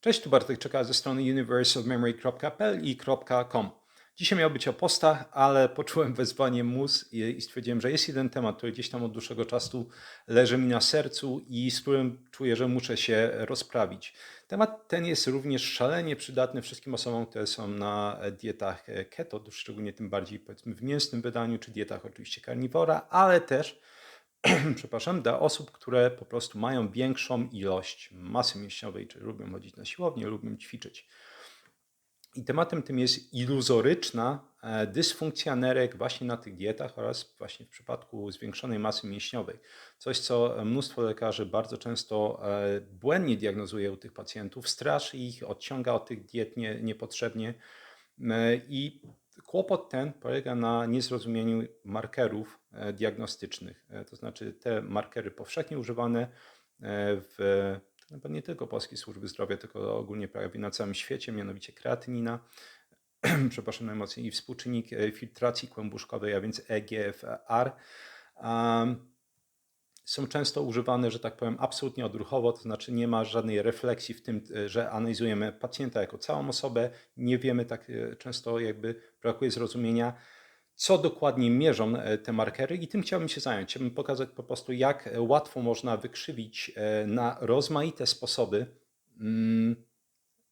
Cześć, tu Bartek Czeka ze strony universeofmemory.pl i .com. Dzisiaj miał być o postach, ale poczułem wezwanie mus i stwierdziłem, że jest jeden temat, który gdzieś tam od dłuższego czasu leży mi na sercu i z którym czuję, że muszę się rozprawić. Temat ten jest również szalenie przydatny wszystkim osobom, które są na dietach keto, szczególnie tym bardziej powiedzmy w mięsnym wydaniu, czy dietach oczywiście karniwora, ale też przepraszam, dla osób, które po prostu mają większą ilość masy mięśniowej, czy lubią chodzić na siłownię, lubią ćwiczyć. I tematem tym jest iluzoryczna dysfunkcja nerek właśnie na tych dietach oraz właśnie w przypadku zwiększonej masy mięśniowej. Coś, co mnóstwo lekarzy bardzo często błędnie diagnozuje u tych pacjentów, straszy ich, odciąga od tych diet niepotrzebnie. I kłopot ten polega na niezrozumieniu markerów diagnostycznych. To znaczy te markery powszechnie używane w nie tylko Polskiej Służby Zdrowia, tylko ogólnie prawie na całym świecie, mianowicie kreatynina, przepraszam najmocniej, i współczynnik filtracji kłębuszkowej, a więc EGFR. Są często używane, że tak powiem, absolutnie odruchowo, to znaczy nie ma żadnej refleksji w tym, że analizujemy pacjenta jako całą osobę, nie wiemy, tak często jakby brakuje zrozumienia, co dokładnie mierzą te markery i tym chciałbym się zająć. Chciałbym pokazać po prostu, jak łatwo można wykrzywić na rozmaite sposoby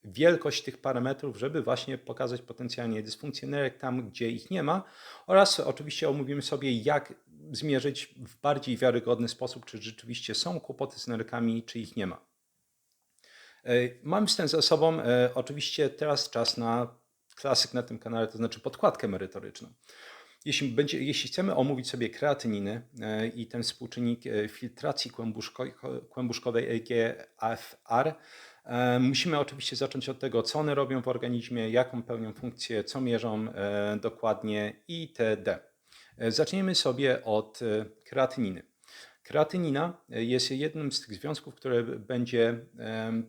wielkość tych parametrów, żeby właśnie pokazać potencjalnie dysfunkcje nerek tam, gdzie ich nie ma, oraz oczywiście omówimy sobie, jak zmierzyć w bardziej wiarygodny sposób, czy rzeczywiście są kłopoty z nerkami, czy ich nie ma. Mam wstęp za sobą, oczywiście teraz czas na klasyk na tym kanale, to znaczy podkładkę merytoryczną. Jeśli chcemy omówić sobie kreatyniny i ten współczynnik filtracji kłębuszkowej EGFR, musimy oczywiście zacząć od tego, co one robią w organizmie, jaką pełnią funkcję, co mierzą dokładnie itd. Zaczniemy sobie od kreatyniny. Kreatynina jest jednym z tych związków, który będzie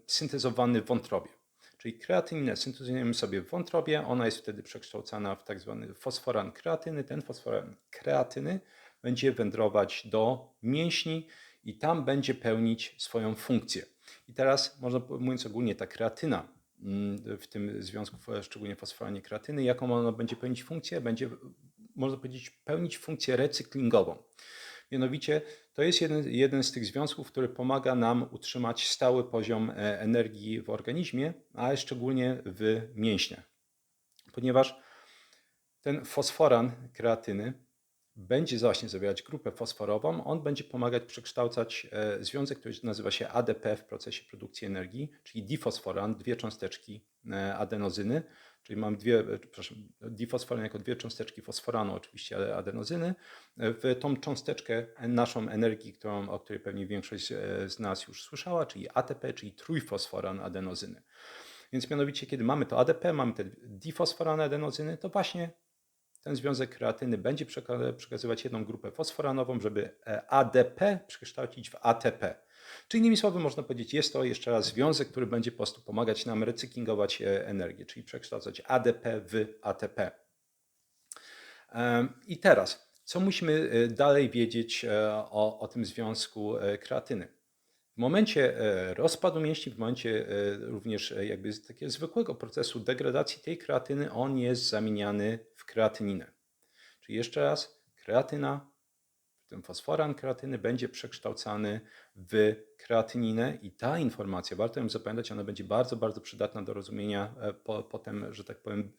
syntezowany w wątrobie. Czyli kreatyninę syntezujemy sobie w wątrobie, ona jest wtedy przekształcana w tak zwany fosforan kreatyny. Ten fosforan kreatyny będzie wędrować do mięśni i tam będzie pełnić swoją funkcję. I teraz, można mówiąc ogólnie, ta kreatyna w tym związku, szczególnie fosforanie kreatyny, jaką ona będzie pełnić funkcję? Będzie, można powiedzieć, pełnić funkcję recyklingową. Mianowicie to jest jeden z tych związków, który pomaga nam utrzymać stały poziom energii w organizmie, ale szczególnie w mięśniach. Ponieważ ten fosforan kreatyny będzie właśnie zawierać grupę fosforową, on będzie pomagać przekształcać związek, który nazywa się ADP w procesie produkcji energii, czyli difosforan, dwie cząsteczki adenozyny, czyli mam difosforan jako dwie cząsteczki fosforanu oczywiście, ale adenozyny, w tą cząsteczkę naszą energii, o której pewnie większość z nas już słyszała, czyli ATP, czyli trójfosforan adenozyny. Więc mianowicie, kiedy mamy to ADP, mamy te difosforany adenozyny, to właśnie ten związek kreatyny będzie przekazywać jedną grupę fosforanową, żeby ADP przekształcić w ATP. Czyli innymi słowy można powiedzieć, jest to jeszcze raz związek, który będzie po prostu pomagać nam recyklingować energię, czyli przekształcać ADP w ATP. I teraz, co musimy dalej wiedzieć o tym związku kreatyny? W momencie rozpadu mięśni, w momencie również jakby takiego zwykłego procesu degradacji tej kreatyny, on jest zamieniany w kreatyninę. Czyli jeszcze raz, kreatyna, ten fosforan kreatyny będzie przekształcany w kreatyninę i ta informacja, warto ją zapamiętać, ona będzie bardzo, bardzo przydatna do rozumienia potem, że tak powiem,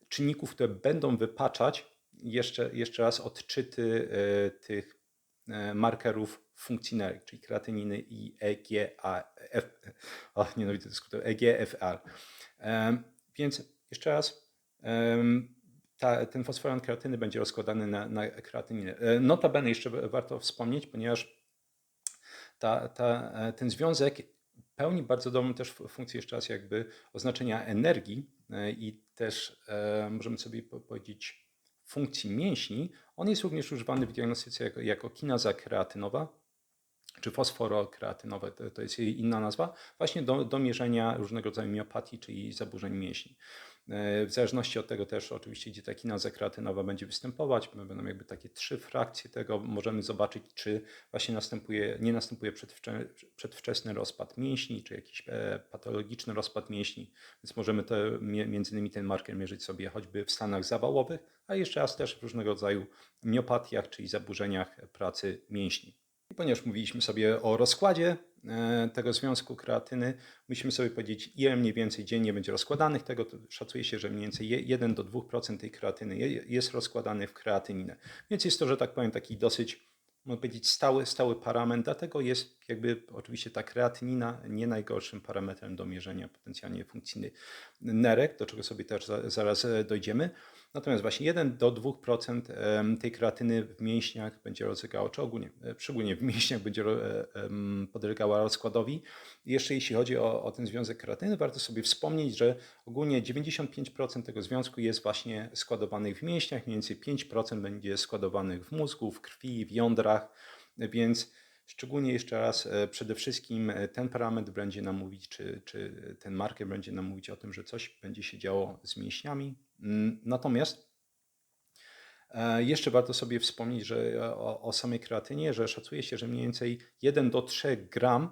czynników, które będą wypaczać jeszcze raz odczyty tych markerów funkcji nerek, czyli kreatyniny i EGFR. Więc jeszcze raz, ten fosforan kreatyny będzie rozkładany na kreatyninę. Notabene jeszcze warto wspomnieć, ponieważ ten związek pełni bardzo dobrą też funkcję, jeszcze raz jakby oznaczenia energii i też możemy sobie powiedzieć funkcji mięśni. On jest również używany w diagnostyce jako kinaza kreatynowa, czy fosforokreatynowe, to jest jej inna nazwa, właśnie do mierzenia różnego rodzaju miopatii, czyli zaburzeń mięśni. W zależności od tego też oczywiście, gdzie ta kinaza kreatynowa będzie występować, będą jakby takie 3 frakcje tego. Możemy zobaczyć, czy właśnie nie następuje przedwczesny rozpad mięśni, czy jakiś patologiczny rozpad mięśni, więc możemy między innymi ten marker mierzyć sobie choćby w stanach zawałowych, a jeszcze raz też w różnego rodzaju miopatiach, czyli zaburzeniach pracy mięśni. I ponieważ mówiliśmy sobie o rozkładzie tego związku kreatyny, musimy sobie powiedzieć, ile mniej więcej dziennie będzie rozkładanych tego. To szacuje się, że mniej więcej 1 do 2% tej kreatyny jest rozkładany w kreatyninę. Więc jest to, że tak powiem, taki dosyć, można powiedzieć, stały parametr. Dlatego jest jakby oczywiście ta kreatynina nie najgorszym parametrem do mierzenia potencjalnie funkcji nerek, do czego sobie też zaraz dojdziemy. Natomiast właśnie 1 do 2% tej kreatyny w mięśniach będzie rozlegała, czy ogólnie, szczególnie w mięśniach będzie podlegała rozkładowi. I jeszcze jeśli chodzi o ten związek kreatyny, warto sobie wspomnieć, że ogólnie 95% tego związku jest właśnie składowanych w mięśniach, mniej więcej 5% będzie składowanych w mózgu, w krwi, w jądrach, więc szczególnie jeszcze raz, przede wszystkim ten parametr będzie nam mówić, czy ten marker będzie nam mówić o tym, że coś będzie się działo z mięśniami. Natomiast jeszcze warto sobie wspomnieć, że o samej kreatynie, że szacuje się, że mniej więcej 1 do 3 gram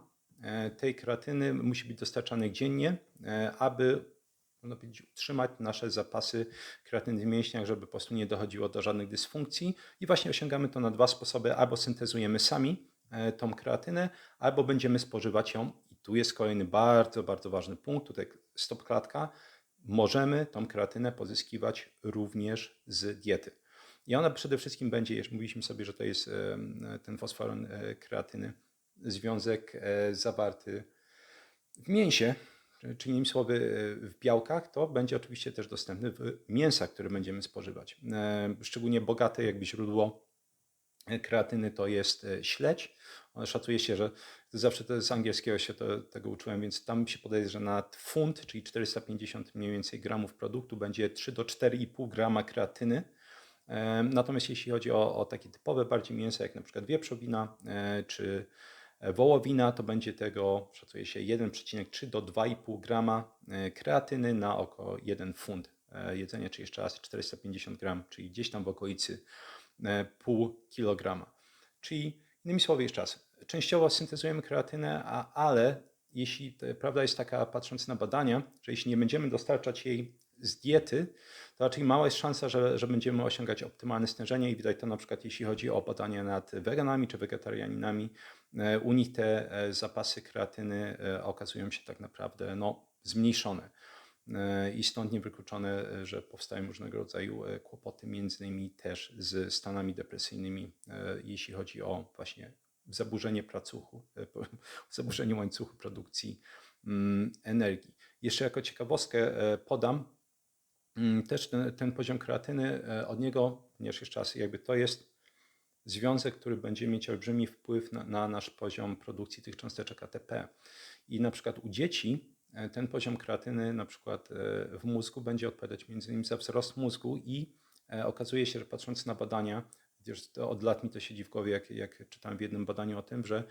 tej kreatyny musi być dostarczanych dziennie, aby, można powiedzieć, utrzymać nasze zapasy kreatyny w mięśniach, żeby po prostu nie dochodziło do żadnych dysfunkcji. I właśnie osiągamy to na 2 sposoby. Albo syntezujemy sami tą kreatynę, albo będziemy spożywać ją. I tu jest kolejny bardzo, bardzo ważny punkt, tutaj stopklatka. Możemy tą kreatynę pozyskiwać również z diety. I ona przede wszystkim będzie, już mówiliśmy sobie, że to jest ten fosforon kreatyny, związek zawarty w mięsie, czyli innymi słowy w białkach, to będzie oczywiście też dostępny w mięsach, które będziemy spożywać. Szczególnie bogate jakby źródło kreatyny to jest śledź. Szacuje się, że zawsze to z angielskiego się tego uczyłem, więc tam się podaje, że na funt, czyli 450 mniej więcej gramów produktu, będzie 3 do 4,5 grama kreatyny. Natomiast jeśli chodzi o takie typowe bardziej mięsa, jak na przykład wieprzowina czy wołowina, to będzie tego, szacuje się, 1,3 do 2,5 grama kreatyny na około 1 funt jedzenia, czyli jeszcze raz 450 gram, czyli gdzieś tam w okolicy pół kilograma. Czyli innymi słowy jeszcze raz, częściowo syntezujemy kreatynę, ale jeśli prawda jest taka, patrząc na badania, że jeśli nie będziemy dostarczać jej z diety, to raczej mała jest szansa, że będziemy osiągać optymalne stężenie i widać to na przykład jeśli chodzi o badania nad weganami czy wegetarianinami. U nich te zapasy kreatyny okazują się tak naprawdę zmniejszone. I stąd niewykluczone, że powstają różnego rodzaju kłopoty, między innymi też z stanami depresyjnymi, jeśli chodzi o właśnie zaburzenie zaburzenie łańcuchu produkcji energii. Jeszcze jako ciekawostkę podam też ten poziom kreatyny od niego, ponieważ jeszcze raz jakby to jest związek, który będzie mieć olbrzymi wpływ na nasz poziom produkcji tych cząsteczek ATP. I na przykład u dzieci ten poziom kreatyny na przykład w mózgu będzie odpowiadać między innymi za wzrost mózgu i okazuje się, że patrząc na badania, gdyż od lat mi to siedzi w głowie, jak czytałem w jednym badaniu o tym, że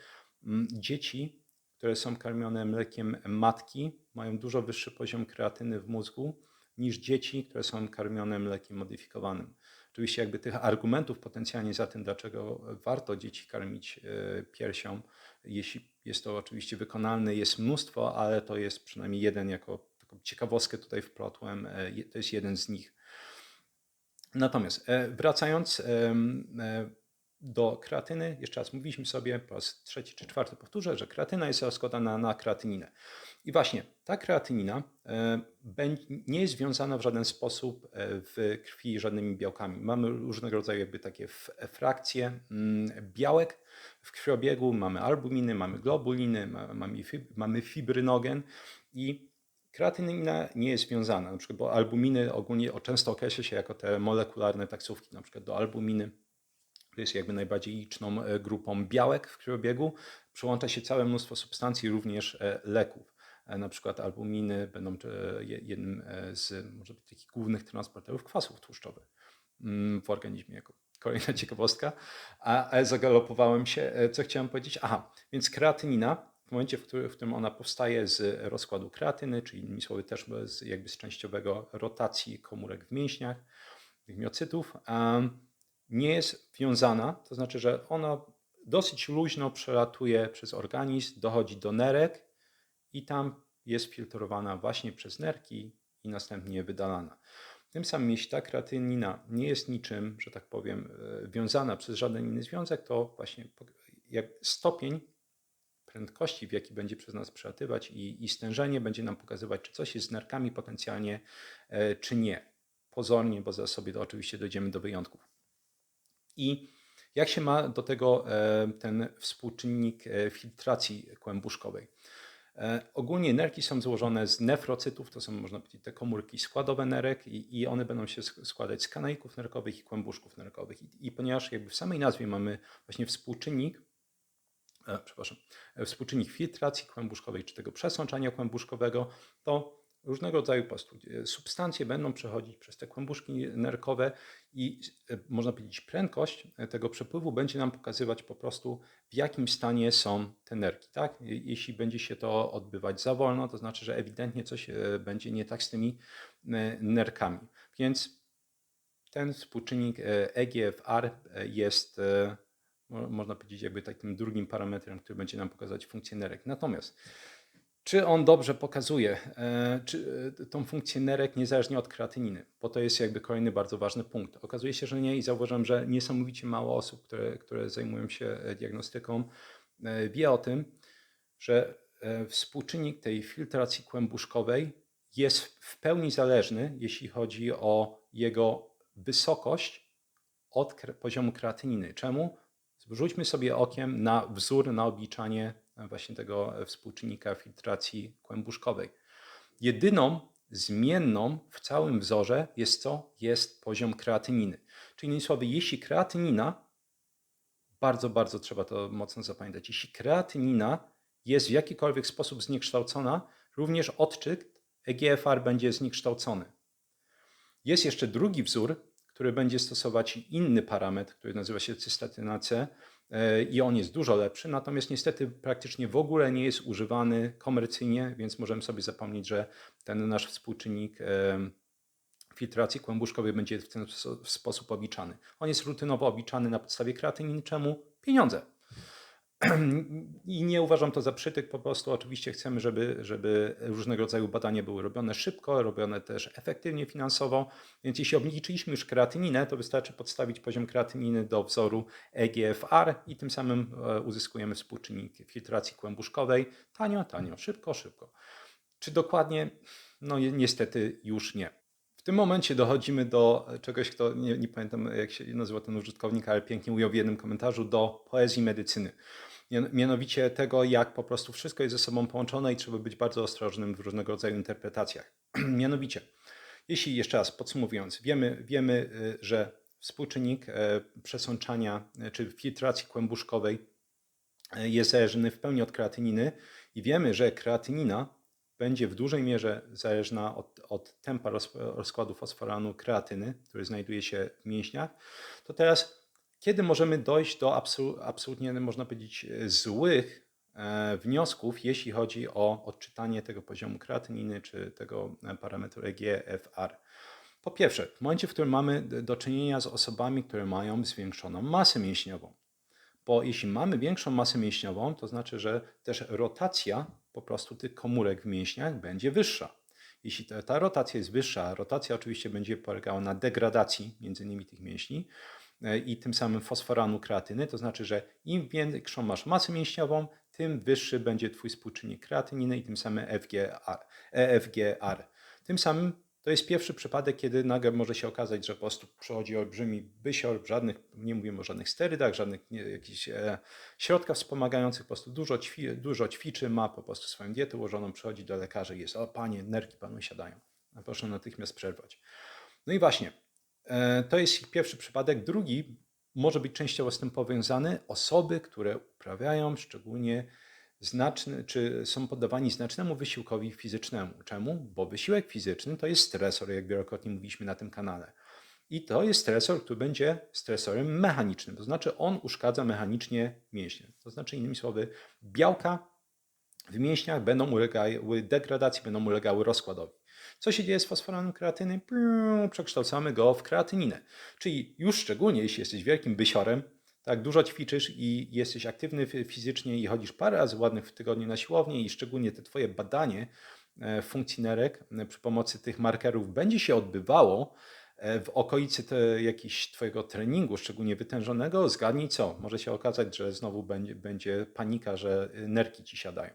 dzieci, które są karmione mlekiem matki, mają dużo wyższy poziom kreatyny w mózgu niż dzieci, które są karmione mlekiem modyfikowanym. Oczywiście jakby tych argumentów potencjalnie za tym, dlaczego warto dzieci karmić piersią, jeśli jest to oczywiście wykonalne, jest mnóstwo, ale to jest przynajmniej jeden, jako taką ciekawostkę tutaj wplotłem, to jest jeden z nich. Natomiast wracając do kreatyny, jeszcze raz mówiliśmy sobie, po raz trzeci czy czwarty powtórzę, że kreatyna jest rozkładana na kreatyninę. I właśnie ta kreatynina nie jest związana w żaden sposób w krwi żadnymi białkami. Mamy różnego rodzaju jakby takie frakcje białek w krwiobiegu, mamy albuminy, mamy globuliny, mamy fibrynogen i kreatynina nie jest związana, na przykład, bo albuminy ogólnie często określa się jako te molekularne taksówki, na przykład do albuminy, to jest jakby najbardziej liczną grupą białek w krwiobiegu, przyłącza się całe mnóstwo substancji, również leków. Na przykład albuminy będą jednym z może być takich głównych transporterów kwasów tłuszczowych w organizmie, jako kolejna ciekawostka. A zagalopowałem się, co chciałem powiedzieć? Aha, więc kreatynina momencie, w którym ona powstaje z rozkładu kreatyny, czyli innymi słowy też jakby z częściowego rotacji komórek w mięśniach, tych miocytów, nie jest wiązana, to znaczy, że ona dosyć luźno przelatuje przez organizm, dochodzi do nerek i tam jest filtrowana właśnie przez nerki i następnie wydalana. Tym samym, jeśli ta kreatynina nie jest niczym, że tak powiem, wiązana przez żaden inny związek, to właśnie stopień prędkości, w jaki będzie przez nas przelatywać i stężenie będzie nam pokazywać, czy coś jest z nerkami potencjalnie, czy nie. Pozornie, bo zaraz sobie oczywiście dojdziemy do wyjątków. I jak się ma do tego ten współczynnik filtracji kłębuszkowej? Ogólnie nerki są złożone z nefrocytów, to są, można powiedzieć, te komórki składowe nerek i one będą się składać z kanalików nerkowych i kłębuszków nerkowych. I ponieważ jakby w samej nazwie mamy właśnie współczynnik filtracji kłębuszkowej czy tego przesączania kłębuszkowego, to różnego rodzaju po prostu substancje będą przechodzić przez te kłębuszki nerkowe i można powiedzieć prędkość tego przepływu będzie nam pokazywać po prostu w jakim stanie są te nerki. Tak? Jeśli będzie się to odbywać za wolno, to znaczy, że ewidentnie coś będzie nie tak z tymi nerkami. Więc ten współczynnik EGFR jest, można powiedzieć, jakby takim drugim parametrem, który będzie nam pokazać funkcję nerek. Natomiast czy on dobrze pokazuje tą funkcję nerek niezależnie od kreatyniny? Bo to jest jakby kolejny bardzo ważny punkt. Okazuje się, że nie i zauważam, że niesamowicie mało osób, które zajmują się diagnostyką, wie o tym, że współczynnik tej filtracji kłębuszkowej jest w pełni zależny, jeśli chodzi o jego wysokość od poziomu kreatyniny. Czemu? Zwróćmy sobie okiem na wzór na obliczanie właśnie tego współczynnika filtracji kłębuszkowej. Jedyną zmienną w całym wzorze jest co? Jest poziom kreatyniny. Czyli innymi słowy, jeśli kreatynina, bardzo trzeba to mocno zapamiętać, jeśli kreatynina jest w jakikolwiek sposób zniekształcona, również odczyt EGFR będzie zniekształcony. Jest jeszcze drugi wzór, który będzie stosować inny parametr, który nazywa się cystatyna C i on jest dużo lepszy, natomiast niestety praktycznie w ogóle nie jest używany komercyjnie, więc możemy sobie zapomnieć, że ten nasz współczynnik filtracji kłębuszkowej będzie w ten sposób obliczany. On jest rutynowo obliczany na podstawie kreatyniny. Czemu? Pieniądze. I nie uważam to za przytyk, po prostu oczywiście chcemy, żeby różnego rodzaju badania były robione szybko, robione też efektywnie finansowo, więc jeśli obliczyliśmy już kreatyninę, to wystarczy podstawić poziom kreatyniny do wzoru EGFR i tym samym uzyskujemy współczynnik filtracji kłębuszkowej. Tanio, szybko. Czy dokładnie? No niestety już nie. W tym momencie dochodzimy do czegoś, kto nie pamiętam jak się nazywa ten użytkownik, ale pięknie ujął w jednym komentarzu, do poezji medycyny. Mianowicie tego, jak po prostu wszystko jest ze sobą połączone i trzeba być bardzo ostrożnym w różnego rodzaju interpretacjach. Mianowicie, jeśli jeszcze raz podsumowując, wiemy, że współczynnik przesączania czy filtracji kłębuszkowej jest zależny w pełni od kreatyniny i wiemy, że kreatynina będzie w dużej mierze zależna od tempa rozkładu fosforanu kreatyny, który znajduje się w mięśniach, to teraz kiedy możemy dojść do absolutnie, można powiedzieć, złych wniosków, jeśli chodzi o odczytanie tego poziomu kreatyniny czy tego parametru EGFR? Po pierwsze, w momencie, w którym mamy do czynienia z osobami, które mają zwiększoną masę mięśniową. Bo jeśli mamy większą masę mięśniową, to znaczy, że też rotacja po prostu tych komórek w mięśniach będzie wyższa. Jeśli ta rotacja jest wyższa, a rotacja oczywiście będzie polegała na degradacji między innymi tych mięśni i tym samym fosforanu kreatyny, to znaczy, że im większą masz masę mięśniową, tym wyższy będzie twój współczynnik kreatyniny i tym samym EFGR. Tym samym to jest pierwszy przypadek, kiedy nagle może się okazać, że po prostu przychodzi olbrzymi bysior, nie mówimy o żadnych sterydach, żadnych jakichś środkach wspomagających, po prostu dużo ćwiczy, ma po prostu swoją dietę ułożoną, przychodzi do lekarza i jest: o panie, nerki panu siadają, proszę natychmiast przerwać. No i właśnie, to jest pierwszy przypadek. Drugi może być częściowo z tym powiązany. Osoby, które uprawiają szczególnie czy są poddawani znacznemu wysiłkowi fizycznemu. Czemu? Bo wysiłek fizyczny to jest stresor, jak wielokrotnie mówiliśmy na tym kanale. I to jest stresor, który będzie stresorem mechanicznym, to znaczy on uszkadza mechanicznie mięśnie. To znaczy innymi słowy, białka w mięśniach będą ulegały degradacji, będą ulegały rozkładowi. Co się dzieje z fosforanem kreatyny? Przekształcamy go w kreatyninę. Czyli już szczególnie jeśli jesteś wielkim bysiorem, tak dużo ćwiczysz i jesteś aktywny fizycznie i chodzisz parę razy ładnych w tygodniu na siłownię i szczególnie te twoje badanie funkcji nerek przy pomocy tych markerów będzie się odbywało w okolicy jakiegoś twojego treningu, szczególnie wytężonego, zgadnij co? Może się okazać, że znowu będzie panika, że nerki ci siadają.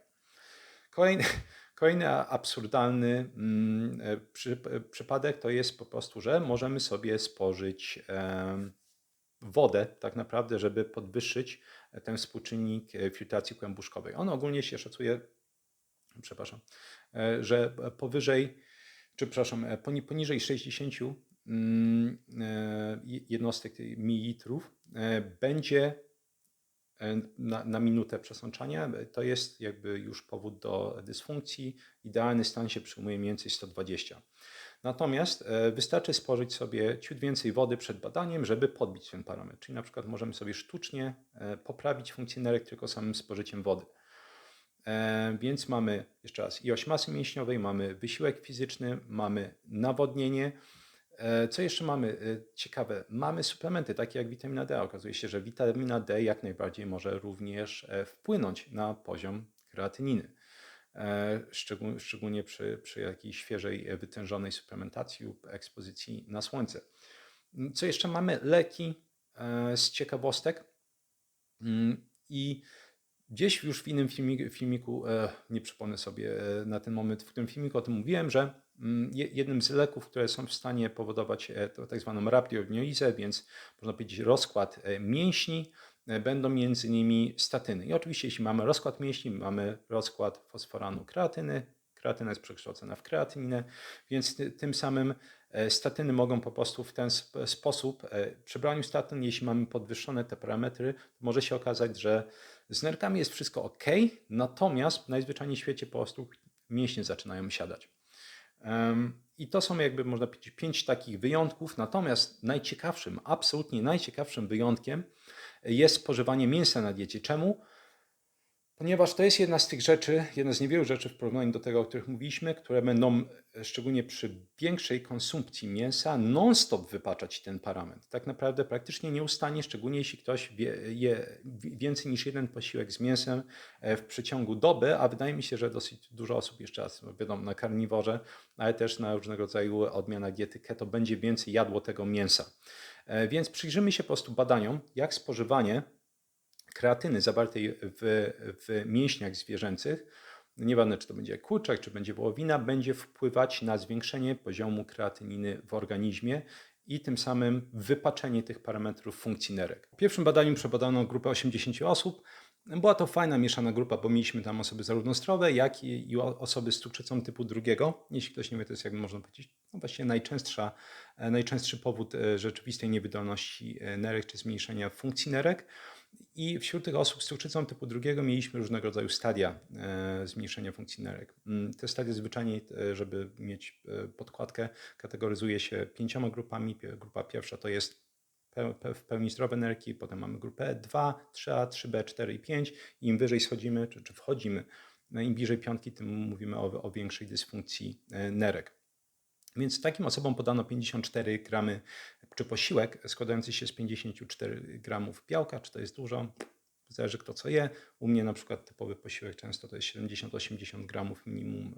Kolejny absurdalny przypadek to jest po prostu, że możemy sobie spożyć wodę tak naprawdę, żeby podwyższyć ten współczynnik filtracji kłębuszkowej. On ogólnie się szacuje, że poniżej 60 jednostek mililitrów będzie na minutę przesączania. To jest jakby już powód do dysfunkcji. Idealny stan się przyjmuje mniej więcej 120. Natomiast wystarczy spożyć sobie ciut więcej wody przed badaniem, żeby podbić ten parametr. Czyli na przykład możemy sobie sztucznie poprawić funkcję nerek tylko samym spożyciem wody. Więc mamy jeszcze raz ilość masy mięśniowej, mamy wysiłek fizyczny, mamy nawodnienie. Co jeszcze mamy ciekawe? Mamy suplementy takie jak witamina D. Okazuje się, że witamina D jak najbardziej może również wpłynąć na poziom kreatyniny. Szczególnie przy jakiejś świeżej, wytężonej suplementacji lub ekspozycji na słońce. Co jeszcze mamy? Leki z ciekawostek. I gdzieś już w innym filmiku, nie przypomnę sobie na ten moment, w którym filmiku o tym mówiłem, że jednym z leków, które są w stanie powodować to tak zwaną rapiognolizę, więc można powiedzieć rozkład mięśni, będą między innymi statyny. I oczywiście jeśli mamy rozkład mięśni, mamy rozkład fosforanu kreatyny, kreatyna jest przekształcona w kreatyninę, więc tym samym statyny mogą po prostu w ten sposób, przy braniu statyn, jeśli mamy podwyższone te parametry, to może się okazać, że z nerkami jest wszystko ok, natomiast najzwyczajniej w świecie po prostu mięśnie zaczynają siadać. I to są jakby można powiedzieć 5 takich wyjątków, natomiast najciekawszym, absolutnie najciekawszym wyjątkiem jest spożywanie mięsa na diecie. Czemu? Ponieważ to jest jedna z tych rzeczy, jedna z niewielu rzeczy w porównaniu do tego, o których mówiliśmy, które będą szczególnie przy większej konsumpcji mięsa non-stop wypaczać ten parametr. Tak naprawdę praktycznie nieustannie, szczególnie jeśli ktoś je więcej niż jeden posiłek z mięsem w przeciągu doby, a wydaje mi się, że dosyć dużo osób jeszcze raz, wiadomo, na karniworze, ale też na różnego rodzaju odmianach diety keto będzie więcej jadło tego mięsa. Więc przyjrzymy się po prostu badaniom, jak spożywanie kreatyny zawartej w mięśniach zwierzęcych, nieważne czy to będzie kurczak, czy będzie wołowina, będzie wpływać na zwiększenie poziomu kreatyniny w organizmie i tym samym wypaczenie tych parametrów funkcji nerek. W pierwszym badaniu przebadano grupę 80 osób. Była to fajna mieszana grupa, bo mieliśmy tam osoby zarówno zdrowe, jak i osoby z cukrzycą typu drugiego. Jeśli ktoś nie wie, to jest, jak można powiedzieć, no właściwie najczęstszy powód rzeczywistej niewydolności nerek czy zmniejszenia funkcji nerek. I wśród tych osób z cukrzycą typu drugiego mieliśmy różnego rodzaju stadia zmniejszenia funkcji nerek. Te stadia zwyczajnie, żeby mieć podkładkę, kategoryzuje się 5 grupami. Grupa pierwsza to jest w pełni zdrowe nerki, potem mamy grupę 2, 3A, 3B, 4 i 5. Im wyżej schodzimy, czy wchodzimy, im bliżej piątki, tym mówimy o większej dysfunkcji nerek. Więc takim osobom podano 54 gramy, czy posiłek składający się z 54 gramów białka, czy to jest dużo, zależy kto co je. U mnie na przykład typowy posiłek często to jest 70-80 gramów minimum,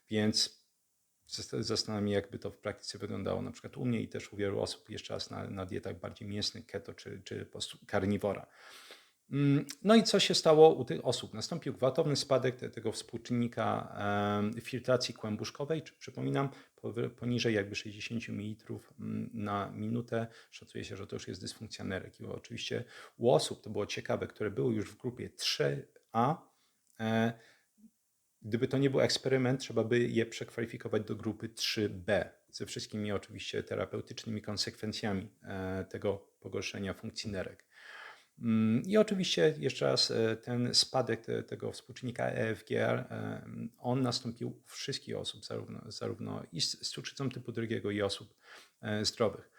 więc zastanawiam się, jakby to w praktyce wyglądało na przykład u mnie i też u wielu osób jeszcze raz na dietach bardziej mięsnych, keto czy po prostu karniwora. No i co się stało u tych osób? Nastąpił gwałtowny spadek tego współczynnika filtracji kłębuszkowej, przypominam, poniżej jakby 60 ml na minutę. Szacuje się, że to już jest dysfunkcja nerek. I oczywiście u osób, to było ciekawe, które były już w grupie 3A, gdyby to nie był eksperyment, trzeba by je przekwalifikować do grupy 3B, ze wszystkimi oczywiście terapeutycznymi konsekwencjami tego pogorszenia funkcji nerek. I oczywiście jeszcze raz ten spadek tego współczynnika EFGR, on nastąpił u wszystkich osób, zarówno i z cukrzycą typu drugiego i osób zdrowych.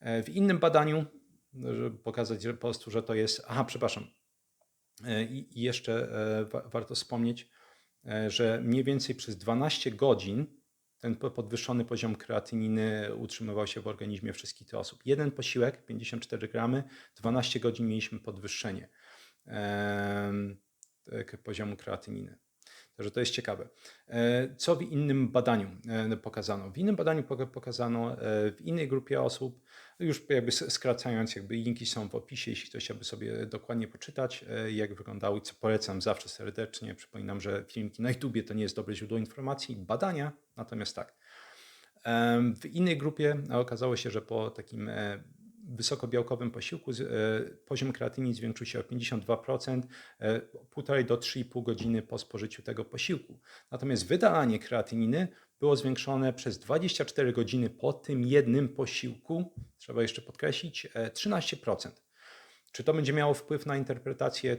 W innym badaniu, żeby pokazać po prostu, że to jest, I jeszcze warto wspomnieć, że mniej więcej przez 12 godzin ten podwyższony poziom kreatyniny utrzymywał się w organizmie wszystkich tych osób. Jeden posiłek, 54 gramy, 12 godzin mieliśmy podwyższenie poziomu kreatyniny. Także to jest ciekawe. Co w innym badaniu pokazano? W innym badaniu pokazano w innej grupie osób, już jakby skracając, jakby linki są w opisie, jeśli ktoś chciałby sobie dokładnie poczytać, jak wyglądały, co polecam zawsze serdecznie. Przypominam, że filmiki na YouTubie to nie jest dobre źródło informacji, badania, natomiast tak. W innej grupie okazało się, że po takim wysokobiałkowym posiłku poziom kreatyniny zwiększył się o 52%, 1,5 do 3,5 godziny po spożyciu tego posiłku. Natomiast wydalanie kreatyniny było zwiększone przez 24 godziny po tym jednym posiłku, trzeba jeszcze podkreślić, 13%. Czy to będzie miało wpływ na interpretację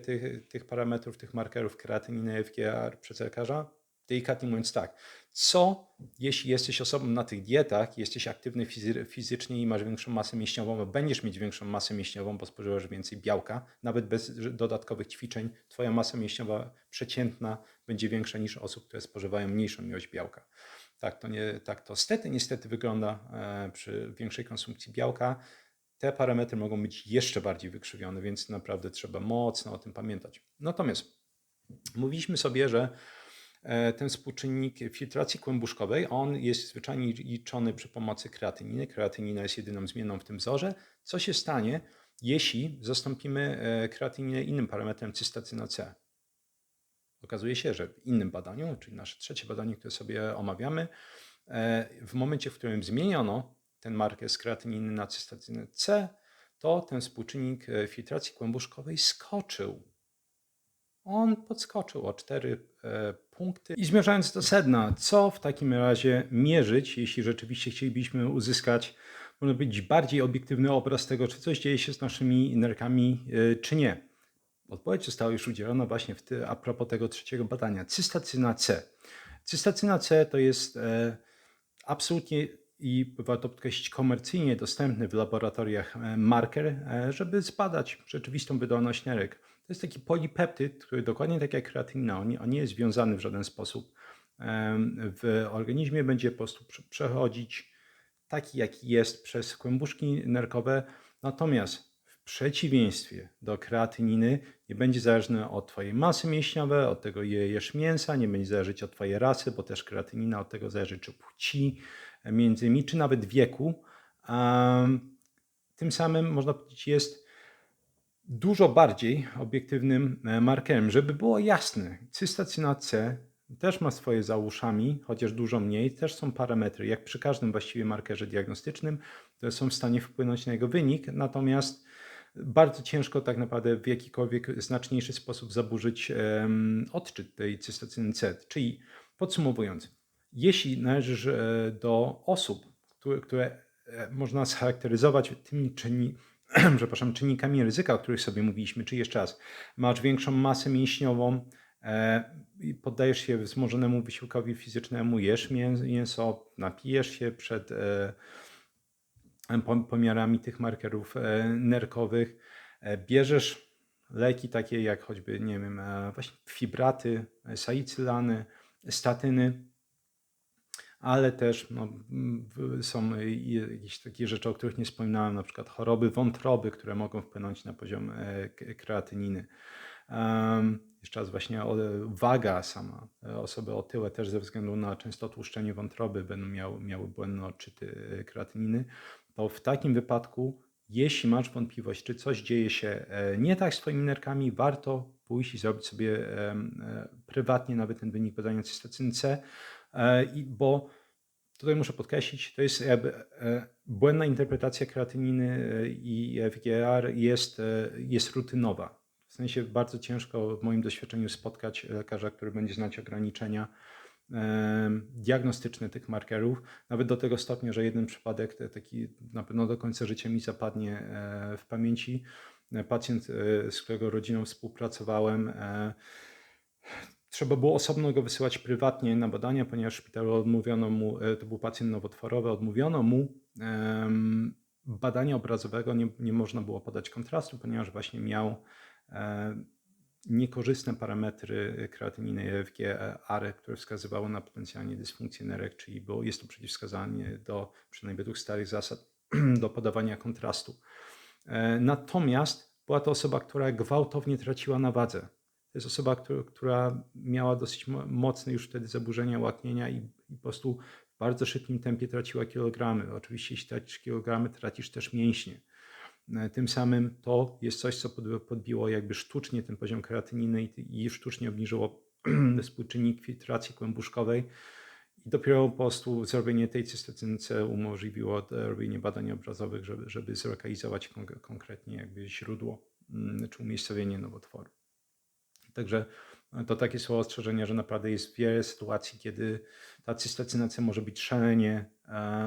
tych parametrów, tych markerów kreatyniny FGR przez lekarza? Delikatnie mówiąc tak. Co jeśli jesteś osobą na tych dietach, jesteś aktywny fizycznie i masz większą masę mięśniową, bo będziesz mieć większą masę mięśniową, bo spożywasz więcej białka, nawet bez dodatkowych ćwiczeń, twoja masa mięśniowa przeciętna będzie większa niż osób, które spożywają mniejszą ilość białka. Tak to niestety wygląda przy większej konsumpcji białka. Te parametry mogą być jeszcze bardziej wykrzywione, więc naprawdę trzeba mocno o tym pamiętać. Natomiast mówiliśmy sobie, że ten współczynnik filtracji kłębuszkowej, on jest zwyczajnie liczony przy pomocy kreatyniny. Kreatynina jest jedyną zmienną w tym wzorze. Co się stanie, jeśli zastąpimy kreatyninę innym parametrem cystacyna C? Okazuje się, że w innym badaniu, czyli nasze trzecie badanie, które sobie omawiamy, w momencie, w którym zmieniono ten marker z kreatyniny na cystacynę C, to ten współczynnik filtracji kłębuszkowej skoczył. On podskoczył o 4 punkty. I zmierzając do sedna, co w takim razie mierzyć, jeśli rzeczywiście chcielibyśmy uzyskać, można powiedzieć, bardziej obiektywny obraz tego, czy coś dzieje się z naszymi nerkami, czy nie? Odpowiedź została już udzielona właśnie a propos tego trzeciego badania. Cystacyna C. Cystacyna C to jest absolutnie i warto podkreślić komercyjnie dostępny w laboratoriach marker, żeby zbadać rzeczywistą wydolność nerek. To jest taki polipeptyd, który dokładnie tak jak kreatynina, on nie jest związany w żaden sposób w organizmie, będzie po prostu przechodzić taki jaki jest przez kłębuszki nerkowe, natomiast w przeciwieństwie do kreatyniny nie będzie zależny od twojej masy mięśniowej, od tego ile jesz mięsa, nie będzie zależeć od twojej rasy, bo też kreatynina od tego zależy, czy płci między innymi, czy nawet wieku. Tym samym można powiedzieć jest dużo bardziej obiektywnym markerem. Żeby było jasne, cystacyna C też ma swoje za uszami, chociaż dużo mniej. Też są parametry, jak przy każdym właściwie markerze diagnostycznym, które są w stanie wpłynąć na jego wynik, natomiast bardzo ciężko tak naprawdę w jakikolwiek znaczniejszy sposób zaburzyć odczyt tej cystacyny C. Czyli podsumowując, jeśli należysz do osób, które można scharakteryzować tymi czynnikami ryzyka, o których sobie mówiliśmy, czy jeszcze raz, masz większą masę mięśniową, poddajesz się wzmożonemu wysiłkowi fizycznemu, jesz mięso, napijesz się przed pomiarami tych markerów nerkowych, bierzesz leki takie jak choćby, nie wiem, właśnie fibraty, salicylany, statyny, ale też są jakieś takie rzeczy, o których nie wspominałem, na przykład choroby wątroby, które mogą wpłynąć na poziom kreatyniny. Jeszcze raz właśnie waga sama, osoby otyłe też ze względu na często tłuszczenie wątroby będą miały błędne odczyty kreatyniny. To w takim wypadku, jeśli masz wątpliwość, czy coś dzieje się nie tak z twoimi nerkami, warto pójść i zrobić sobie prywatnie nawet ten wynik badania cystacyny C, bo tutaj muszę podkreślić, to jest jakby błędna interpretacja kreatyniny i FGR jest rutynowa. W sensie bardzo ciężko w moim doświadczeniu spotkać lekarza, który będzie znać ograniczenia diagnostyczne tych markerów, nawet do tego stopnia, że jeden przypadek taki na pewno do końca życia mi zapadnie w pamięci. Pacjent, z którego rodziną współpracowałem, trzeba było osobno go wysyłać prywatnie na badania, ponieważ w szpitalu odmówiono mu, to był pacjent nowotworowy, odmówiono mu badania obrazowego, nie można było podać kontrastu, ponieważ właśnie miał niekorzystne parametry kreatyniny EFG, ARE, które wskazywały na potencjalnie dysfunkcję nerek, czyli jest to przeciwwskazanie przynajmniej według starych zasad, do podawania kontrastu. Natomiast była to osoba, która gwałtownie traciła na wadze. To jest osoba, która miała dosyć mocne już wtedy zaburzenia łaknienia i po prostu w bardzo szybkim tempie traciła kilogramy. Oczywiście jeśli tracisz kilogramy, tracisz też mięśnie. Tym samym to jest coś, co podbiło jakby sztucznie ten poziom kreatyniny i sztucznie obniżyło współczynnik filtracji kłębuszkowej. I dopiero po prostu zrobienie tej cystatyny C umożliwiło robienie badań obrazowych, żeby zlokalizować konkretnie jakby źródło czy umiejscowienie nowotworu. Także to takie są ostrzeżenia, że naprawdę jest wiele sytuacji, kiedy ta cystatyna C może być szalenie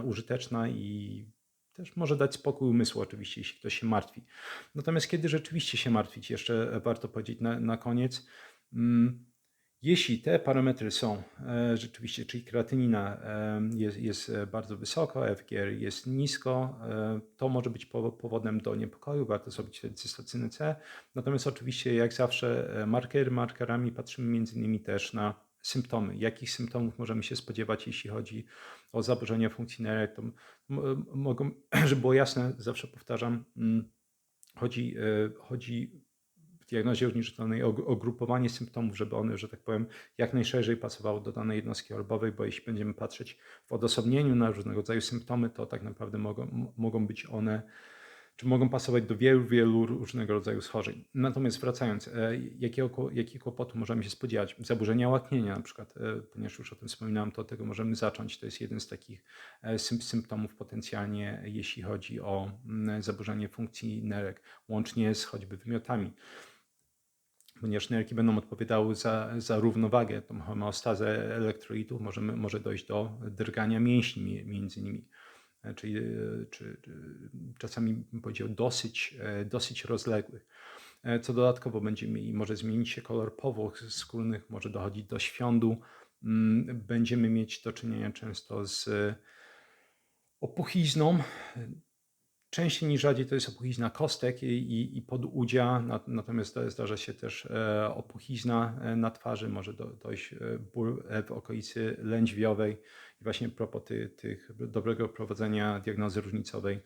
użyteczna i też może dać spokój umysłu oczywiście, jeśli ktoś się martwi. Natomiast kiedy rzeczywiście się martwić, jeszcze warto powiedzieć na koniec, jeśli te parametry są rzeczywiście, czyli kreatynina jest bardzo wysoko, FGR jest nisko, to może być powodem do niepokoju, warto zrobić cystatynę C. Natomiast oczywiście jak zawsze markerami patrzymy między innymi też na symptomy. Jakich symptomów możemy się spodziewać, jeśli chodzi o zaburzenia funkcji nerek? To mogą, żeby było jasne, zawsze powtarzam, chodzi w diagnozie różniczej o grupowanie symptomów, żeby one, że tak powiem, jak najszerzej pasowały do danej jednostki chorobowej, bo jeśli będziemy patrzeć w odosobnieniu na różnego rodzaju symptomy, to tak naprawdę mogą być one, czy mogą pasować do wielu różnego rodzaju schorzeń. Natomiast wracając, jakie kłopotu możemy się spodziewać? Zaburzenia łaknienia na przykład, ponieważ już o tym wspominałem, to od tego możemy zacząć. To jest jeden z takich symptomów potencjalnie, jeśli chodzi o zaburzenie funkcji nerek, łącznie z choćby wymiotami. Ponieważ nerki będą odpowiadały za równowagę, tą homeostazę elektrolitów, może dojść do drgania mięśni między nimi. Czyli czasami bym powiedział dosyć rozległych. Co dodatkowo będziemy mieli, może zmienić się kolor powłok skórnych, może dochodzić do świądu. Będziemy mieć do czynienia często z opuchizną. Częściej niż rzadziej to jest opuchizna kostek i podudzia, natomiast zdarza się też opuchizna na twarzy, może dojść ból w okolicy lędźwiowej. I właśnie a propos tych dobrego prowadzenia diagnozy różnicowej,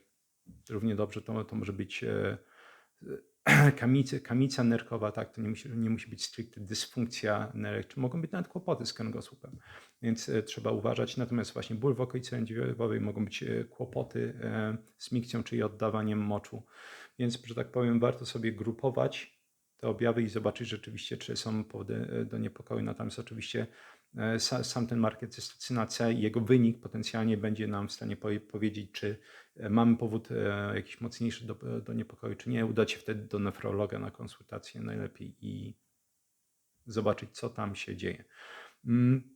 równie dobrze to może być kamica nerkowa, tak, to nie musi być stricte dysfunkcja nerek, czy mogą być nawet kłopoty z kręgosłupem, więc trzeba uważać. Natomiast właśnie ból w okolicy lędźwiowej mogą być kłopoty z mikcją, czyli oddawaniem moczu, więc, że tak powiem, warto sobie grupować te objawy i zobaczyć rzeczywiście, czy są powody do niepokoju. Natomiast oczywiście sam ten marker cystatyna C i jego wynik potencjalnie będzie nam w stanie powiedzieć, czy mamy powód jakiś mocniejszy do niepokoju, czy nie. Udać się wtedy do nefrologa na konsultację najlepiej i zobaczyć, co tam się dzieje.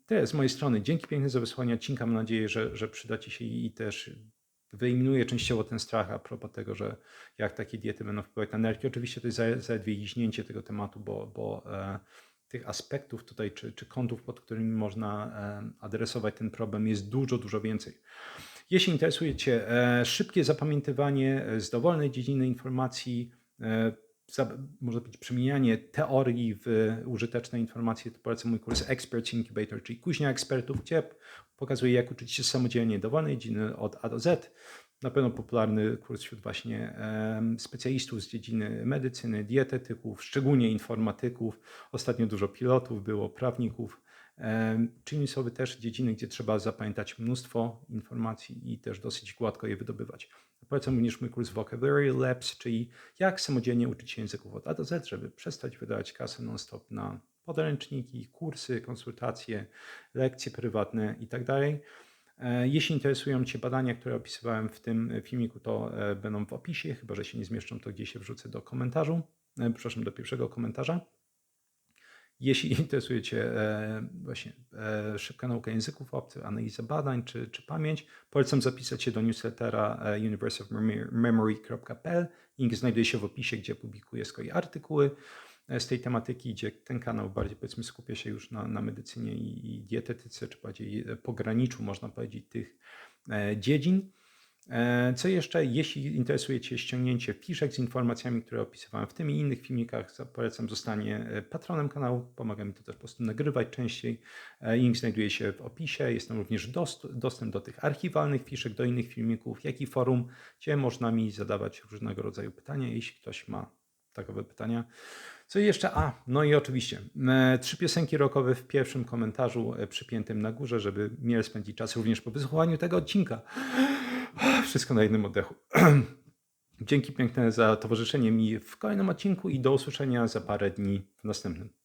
Tyle z mojej strony. Dzięki piękne za wysłanie odcinka. Mam nadzieję, że przyda Ci się i też wyeliminuję częściowo ten strach a propos tego, że jak takie diety będą wpływać na nerki. Oczywiście to jest zaledwie liźnięcie tego tematu, bo tych aspektów tutaj, czy kątów, pod którymi można adresować ten problem, jest dużo więcej. Jeśli interesuje Cię szybkie zapamiętywanie z dowolnej dziedziny informacji, może być przemienianie teorii w użyteczne informacje, to polecam mój kurs Experts Incubator, czyli kuźnia ekspertów, gdzie pokazuję, jak uczyć się samodzielnie dowolnej dziedziny od A do Z. Na pewno popularny kurs wśród właśnie specjalistów z dziedziny medycyny, dietetyków, szczególnie informatyków. Ostatnio dużo pilotów było, prawników. Czyli są też dziedziny, gdzie trzeba zapamiętać mnóstwo informacji i też dosyć gładko je wydobywać. Polecam również mój kurs Vocabulary Labs, czyli jak samodzielnie uczyć się języków od A do Z, żeby przestać wydawać kasę non-stop na podręczniki, kursy, konsultacje, lekcje prywatne itd. Jeśli interesują Cię badania, które opisywałem w tym filmiku, to będą w opisie, chyba że się nie zmieszczą, to gdzieś się wrzucę do komentarzu, do pierwszego komentarza. Jeśli interesuje Cię właśnie szybka nauka języków obcych, analiza badań czy pamięć, polecam zapisać się do newslettera universeofmemory.pl. Link znajduje się w opisie, gdzie publikuję z kolei artykuły z tej tematyki, gdzie ten kanał bardziej, powiedzmy, skupia się już na medycynie i dietetyce, czy bardziej pograniczu, można powiedzieć, tych dziedzin. Co jeszcze? Jeśli interesuje Cię ściągnięcie fiszek z informacjami, które opisywałem w tym i innych filmikach, polecam zostanie patronem kanału. Pomaga mi to też po prostu nagrywać częściej. Link znajduje się w opisie. Jest tam również dostęp do tych archiwalnych fiszek, do innych filmików, jak i forum, gdzie można mi zadawać różnego rodzaju pytania, jeśli ktoś ma takowe pytania. Co jeszcze? No i oczywiście 3 piosenki rockowe w pierwszym komentarzu przypiętym na górze, żeby miło spędzić czas również po wysłuchaniu tego odcinka. Wszystko na jednym oddechu. Dzięki piękne za towarzyszenie mi w kolejnym odcinku i do usłyszenia za parę dni w następnym.